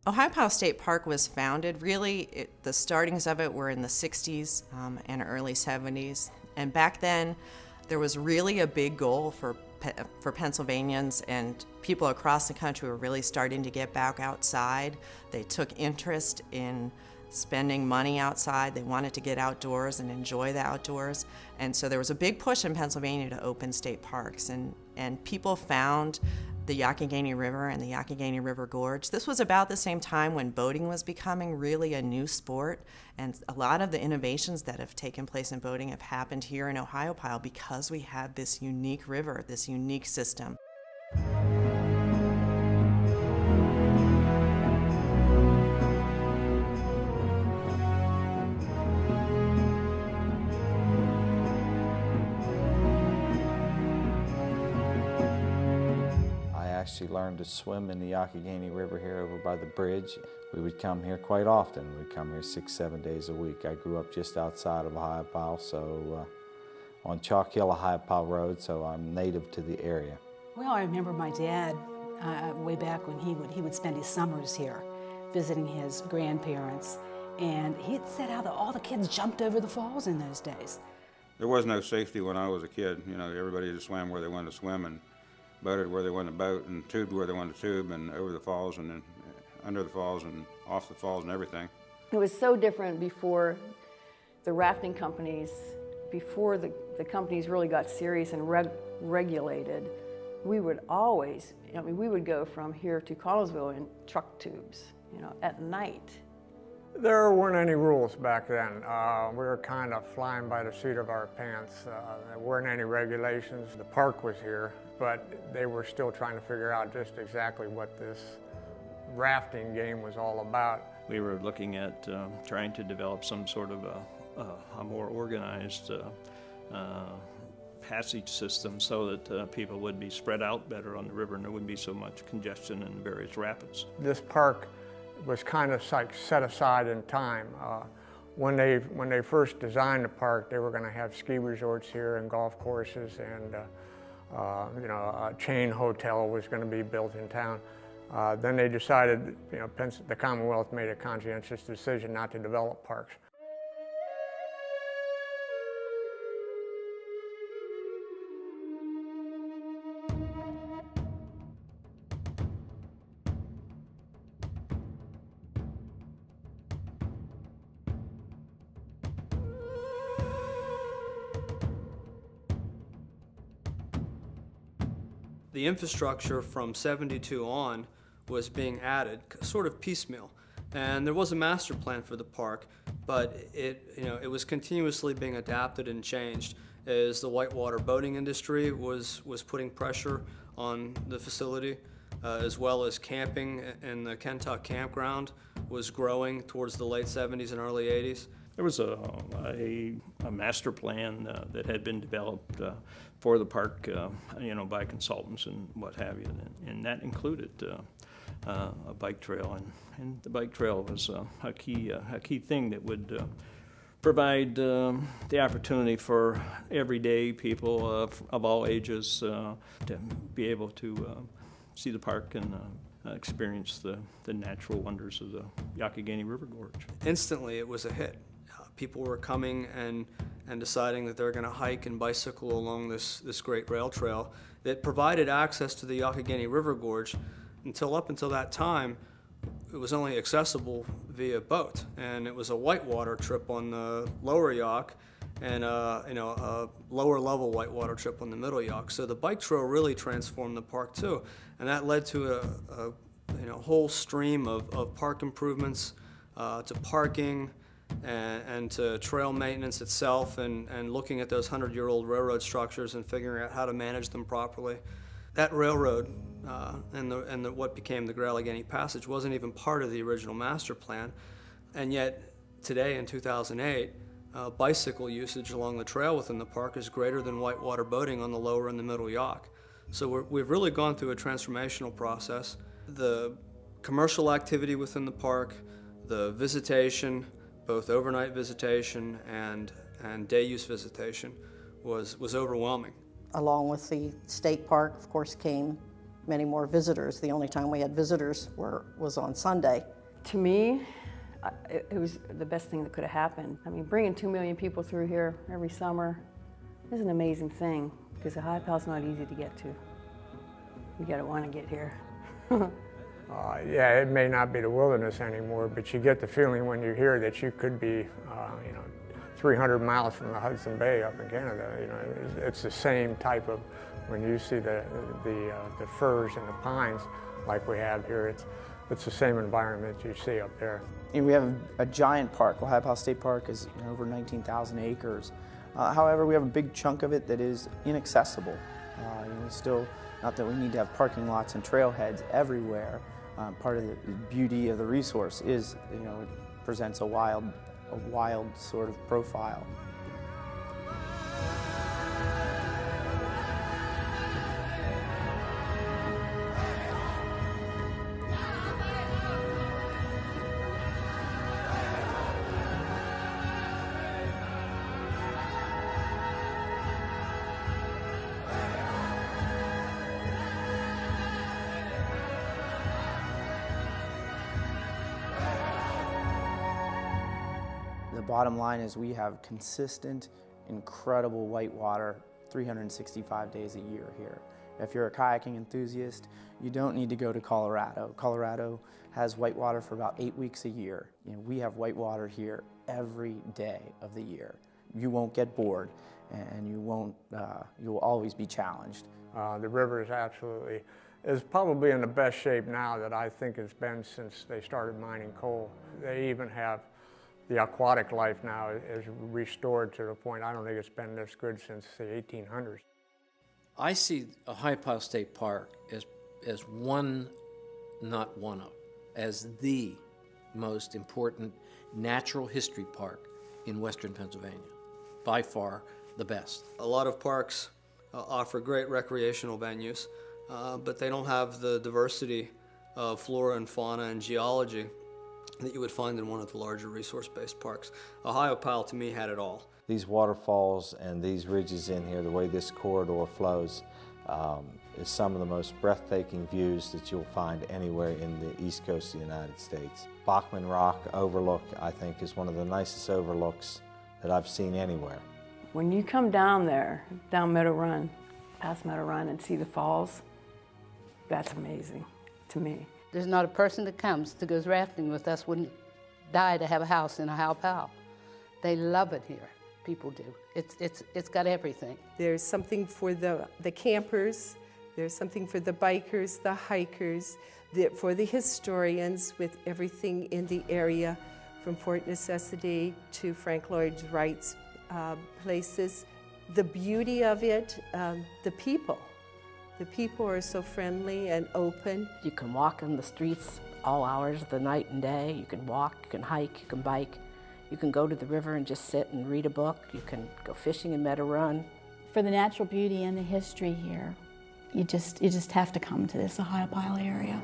Ohiopyle State Park was founded, really, the startings of it were in the 60s and early 70s. And back then, there was really a big goal for Pennsylvanians, and people across the country were really starting to get back outside. They took interest in spending money outside. They wanted to get outdoors and enjoy the outdoors. And so there was a big push in Pennsylvania to open state parks, and people found the Youghiogheny River and the Youghiogheny River Gorge. This was about the same time when boating was becoming really a new sport, and a lot of the innovations that have taken place in boating have happened here in Ohiopyle because we have this unique river, this unique system. Actually learned to swim in the Youghiogheny River here over by the bridge. We would come here quite often. We'd come here 6-7 days a week. I grew up just outside of Ohiopyle, so on Chalk Hill, Ohiopyle Road, so I'm native to the area. Well, I remember my dad way back when he would spend his summers here visiting his grandparents, and he'd said how all the kids jumped over the falls in those days. There was no safety when I was a kid. You know, everybody just swam where they wanted to swim and boated where they wanted to boat and tubed where they wanted to tube, and over the falls and then under the falls and off the falls and everything. It was so different before the rafting companies, before the companies really got serious and regulated. We would always, we would go from here to Collinsville in truck tubes, at night. There weren't any rules back then. We were kind of flying by the seat of our pants. There weren't any regulations. The park was here, but they were still trying to figure out just exactly what this rafting game was all about. We were looking at trying to develop some sort of a more organized passage system so that people would be spread out better on the river and there wouldn't be so much congestion in the various rapids. This park was kind of like set aside in time. When they first designed the park, they were going to have ski resorts here and golf courses, and a chain hotel was going to be built in town. Then they decided, the Commonwealth made a conscientious decision not to develop parks. The infrastructure from '72 on was being added, sort of piecemeal, and there was a master plan for the park, but it was continuously being adapted and changed as the whitewater boating industry was putting pressure on the facility, as well as camping in the Kentuck campground was growing towards the late '70s and early '80s. There was a master plan that had been developed for the park, by consultants and what have you, and that included a bike trail, and the bike trail was a key thing that would provide the opportunity for everyday people of all ages to be able to see the park and experience the natural wonders of the Youghiogheny River Gorge. Instantly, it was a hit. People were coming and deciding that they're going to hike and bicycle along this great rail trail that provided access to the Youghiogheny River Gorge. Up until that time, it was only accessible via boat, and it was a whitewater trip on the lower Yough and a lower level whitewater trip on the middle Yough. So the bike trail really transformed the park too, and that led to a whole stream of park improvements, to parking, and to trail maintenance itself, and looking at those 100-year-old railroad structures and figuring out how to manage them properly. That railroad and what became the Great-Allegheny Passage wasn't even part of the original master plan, and yet today in 2008, bicycle usage along the trail within the park is greater than whitewater boating on the lower and the middle Yough. So we've really gone through a transformational process. The commercial activity within the park, the visitation, both overnight visitation and day use visitation, was overwhelming. Along with the state park, of course, came many more visitors. The only time we had visitors was on Sunday. To me, it was the best thing that could have happened. I mean, bringing 2 million people through here every summer is an amazing thing, because the Ohiopyle's not easy to get to. You gotta want to get here. Yeah, it may not be the wilderness anymore, but you get the feeling when you're here that you could be, 300 miles from the Hudson Bay up in Canada. You know, it's the same type of, when you see the firs and the pines like we have here, it's the same environment you see up there. And we have a giant park. Ohiopyle State Park is over 19,000 acres. However, we have a big chunk of it that is inaccessible. We still, not that we need to have parking lots and trailheads everywhere. Part of the beauty of the resource is, it presents a wild sort of profile. The bottom line is we have consistent, incredible whitewater 365 days a year here. If you're a kayaking enthusiast, you don't need to go to Colorado. Colorado has whitewater for about 8 weeks a year. We have whitewater here every day of the year. You won't get bored, and you will always be challenged. The river is probably in the best shape now that I think it's been since they started mining coal. They even have the aquatic life now is restored to the point, I don't think it's been this good since the 1800s. I see Ohiopyle State Park as one, not one of, as the most important natural history park in Western Pennsylvania. By far the best. A lot of parks offer great recreational venues, but they don't have the diversity of flora and fauna and geology that you would find in one of the larger resource-based parks. Ohiopyle, to me, had it all. These waterfalls and these ridges in here, the way this corridor flows, is some of the most breathtaking views that you'll find anywhere in the east coast of the United States. Bachman Rock Overlook, I think, is one of the nicest overlooks that I've seen anywhere. When you come down there, down Meadow Run, past Meadow Run, and see the falls, that's amazing to me. There's not a person that goes rafting with us wouldn't die to have a house in Ohiopyle. They love it here. People do. It's got everything. There's something for the campers. There's something for the bikers, the hikers, for the historians, with everything in the area, from Fort Necessity to Frank Lloyd Wright's places. The beauty of it, the people. The people are so friendly and open. You can walk in the streets all hours of the night and day. You can walk, you can hike, you can bike. You can go to the river and just sit and read a book. You can go fishing in Meadow Run. For the natural beauty and the history here, you just have to come to this Ohiopyle area.